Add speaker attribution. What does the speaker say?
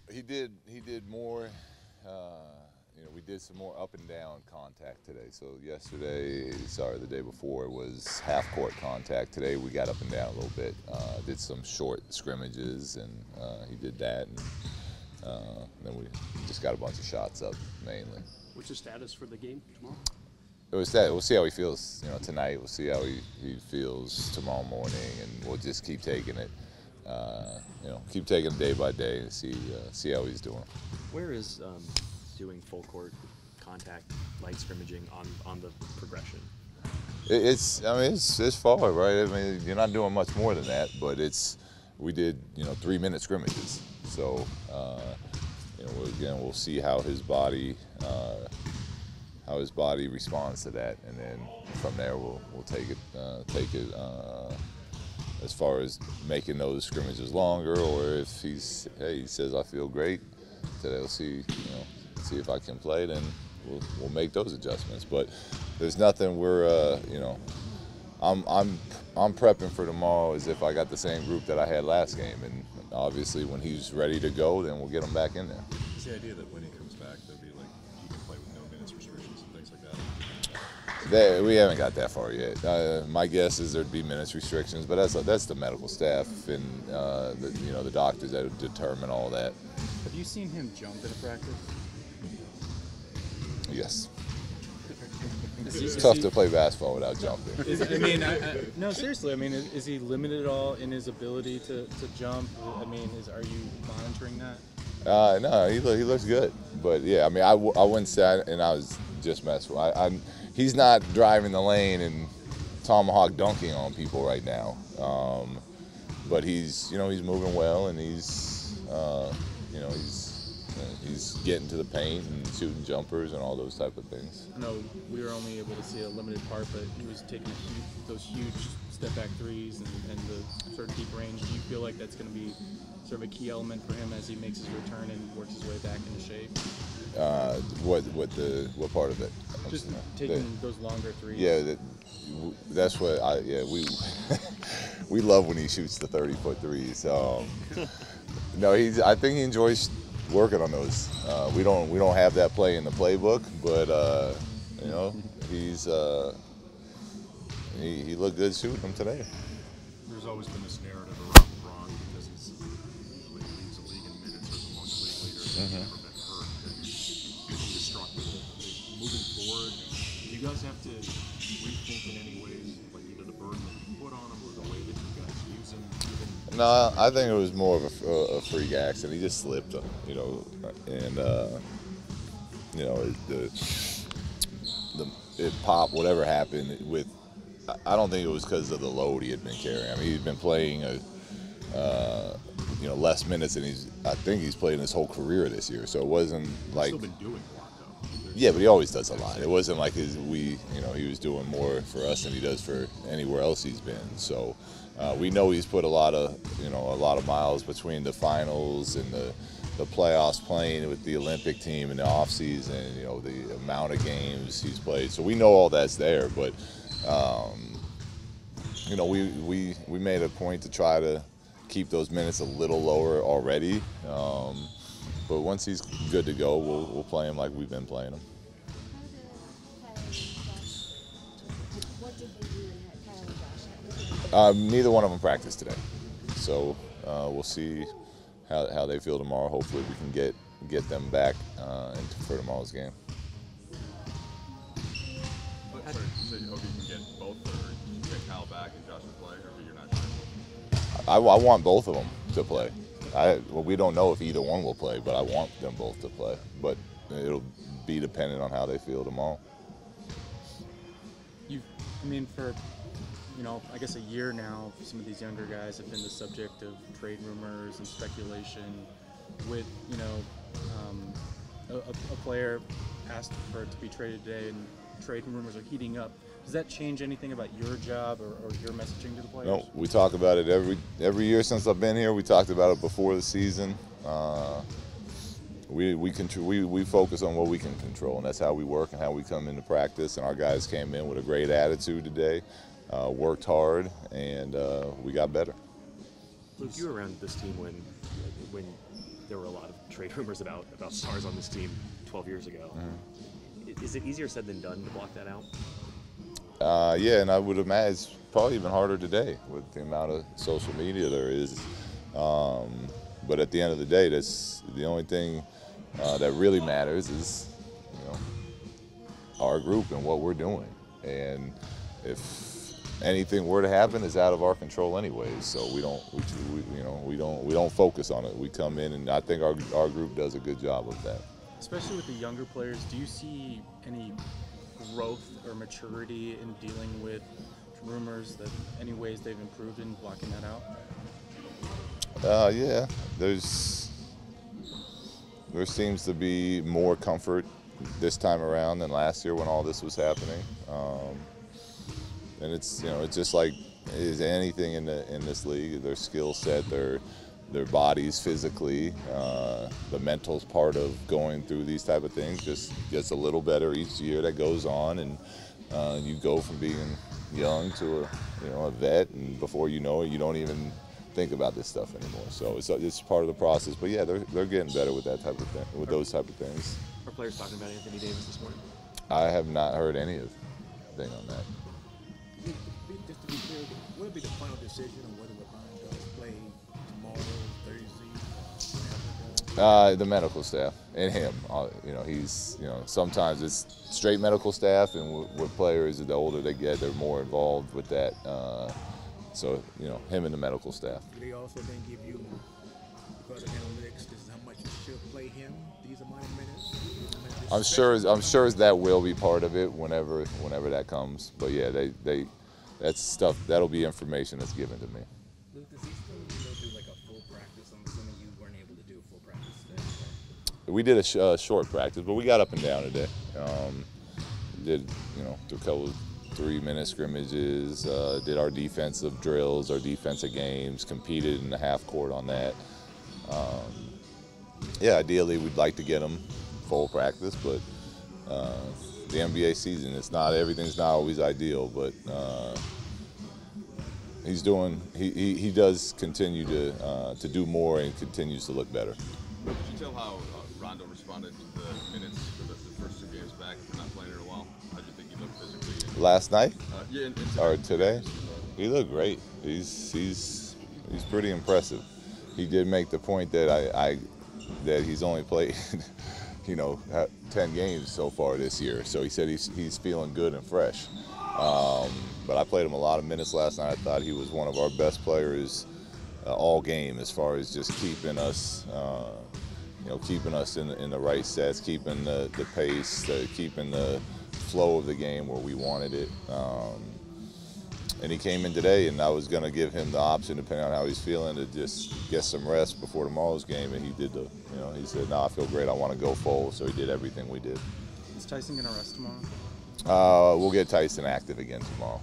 Speaker 1: He did more. We did some more up and down contact today. So the day before was half court contact. Today we got up and down a little bit. Did some short scrimmages, and he did that, and then we just got a bunch of shots up mainly.
Speaker 2: What's the status for the game tomorrow?
Speaker 1: It was that. We'll see how he feels. Tonight. We'll see how he feels tomorrow morning, and we'll just keep taking it. Keep taking it day by day and see how he's doing.
Speaker 3: Where is doing full court contact, light scrimmaging on the progression?
Speaker 1: It's far, right? I mean, you're not doing much more than that, but we did 3-minute scrimmages. So we'll see how his body responds to that, and then from there we'll take it as far as making those scrimmages longer, or if he says I feel great today, we'll see if I can play, then we'll make those adjustments. But there's nothing I'm prepping for tomorrow as if I got the same group that I had last game, and obviously when he's ready to go, then we'll get him back in there.
Speaker 4: It's the idea that when he comes back, there'll be like he can play with no minutes restrictions and things like that.
Speaker 1: We haven't got that far yet. My guess is there'd be minutes restrictions, but that's the medical staff and the doctors that determine all that.
Speaker 5: Have you seen him jump in a practice?
Speaker 1: Yes. It's tough to play basketball without jumping.
Speaker 5: No, seriously. I mean, is he limited at all in his ability to jump? I mean, are you monitoring that?
Speaker 1: No, he looks good. But yeah, I mean, I wouldn't say, and I was just messing with. He's not driving the lane and tomahawk dunking on people right now. But he's moving well, and he's getting to the paint and shooting jumpers and all those type of things.
Speaker 5: I know we were only able to see a limited part, but he was taking those huge step-back threes and the sort of deep range. Do you feel like that's going to be sort of a key element for him as he makes his return and works his way back into shape?
Speaker 1: What part of it?
Speaker 5: Just taking those longer threes.
Speaker 1: Yeah, that's what we love when he shoots the 30-foot threes. No, I think he enjoys working on those. We don't have that play in the playbook, but he looked good shooting them today.
Speaker 4: There's always been this narrative around LeBron because he leads the league in minutes or among the league leaders. He's never been hurt. That he's indestructible. Moving forward, do you guys have to rethink in any ways, like either the burden that you put on him or the way that you guys use him?
Speaker 1: No, I think it was more of a freak accident. He just slipped, and it popped. Whatever happened with, I don't think it was because of the load he had been carrying. I mean, he's been playing less minutes than I think he's played his whole career this year. So it wasn't like
Speaker 4: He's still been doing a lot though.
Speaker 1: Yeah, but he always does a lot. It wasn't like he was doing more for us than he does for anywhere else he's been. So we know he's put a lot of miles between the finals and the playoffs, playing with the Olympic team in the off season. The amount of games he's played. So we know all that's there. But we made a point to try to keep those minutes a little lower already. But once he's good to go, we'll play him like we've been playing him. Neither one of them practiced today, so we'll see how they feel tomorrow. Hopefully, we can get them back for tomorrow's game.
Speaker 4: So you hope you can get both, or you can get Kyle back and Josh to play, or you're not sure?
Speaker 1: I want both of them to play. We don't know if either one will play, but I want them both to play. But it'll be dependent on how they feel tomorrow.
Speaker 5: For I guess a year now, some of these younger guys have been the subject of trade rumors and speculation. With a player asked for it to be traded today, and trade rumors are heating up. Does that change anything about your job or your messaging to the players?
Speaker 1: No, we talk about it every year since I've been here. We talked about it before the season. We focus on what we can control, and that's how we work and how we come into practice. And our guys came in with a great attitude today, worked hard, and we got better.
Speaker 3: Luke, you were around this team when there were a lot of trade rumors about stars on this team 12 years ago. Is it easier said than done to block that out?
Speaker 1: Yeah, and I would imagine it's probably even harder today with the amount of social media there is. But at the end of the day, that's the only thing that really matters is, our group and what we're doing. And if anything were to happen, it's out of our control anyways. So we don't focus on it. We come in, and I think our group does a good job of that.
Speaker 5: Especially with the younger players, do you see any growth or maturity in dealing with rumors, that any ways they've improved in blocking that out?
Speaker 1: Yeah, there seems to be more comfort this time around than last year when all this was happening. And it's just like is anything in this league, their skill set, their bodies physically, the mental part of going through these type of things just gets a little better each year that goes on, and you go from being young to a vet, and before you know it, you don't even think about this stuff anymore. So it's part of the process. But yeah, they're getting better with that type of thing, with those type of things.
Speaker 3: Are players talking about Anthony Davis this morning?
Speaker 1: I have not heard anything on that.
Speaker 6: Just to be clear, what will be the final decision on whether LeBron does play tomorrow, Thursday?
Speaker 1: The medical staff and him. He's sometimes it's straight medical staff, and with players, the older they get, they're more involved with that. So him and the medical staff.
Speaker 6: Do they also then give you, because of analytics, this is how much you should play him? These are minor minutes.
Speaker 1: I'm sure that will be part of it whenever that comes. But yeah, that's stuff that'll be information that's given to me.
Speaker 6: Luke, does he still do like a full practice? I'm assuming you weren't able to do a full practice today.
Speaker 1: We did a short practice, but we got up and down today. Did a couple of 3-minute scrimmages, did our defensive drills, our defensive games, competed in the half court on that. Yeah, ideally we'd like to get them full practice, but the NBA season, everything's not always ideal, but he does continue to do more and continues to look better.
Speaker 7: Could you tell how Rondo responded to the minutes for the first 2 games back, not playing in a while? How do you think he looked physically?
Speaker 1: Last night?
Speaker 7: Yeah,
Speaker 1: or today? He looked great. He's pretty impressive. He did make the point that that he's only played 10 games so far this year. So he said he's feeling good and fresh. But I played him a lot of minutes last night. I thought he was one of our best players all game, as far as just keeping us, keeping us in the right sets, keeping the pace, keeping the flow of the game where we wanted it. And he came in today, and I was going to give him the option, depending on how he's feeling, to just get some rest before tomorrow's game. And he did he said, "No, I feel great. I want to go full." So he did everything we did.
Speaker 5: Is Tyson going to rest tomorrow?
Speaker 1: We'll get Tyson active again tomorrow.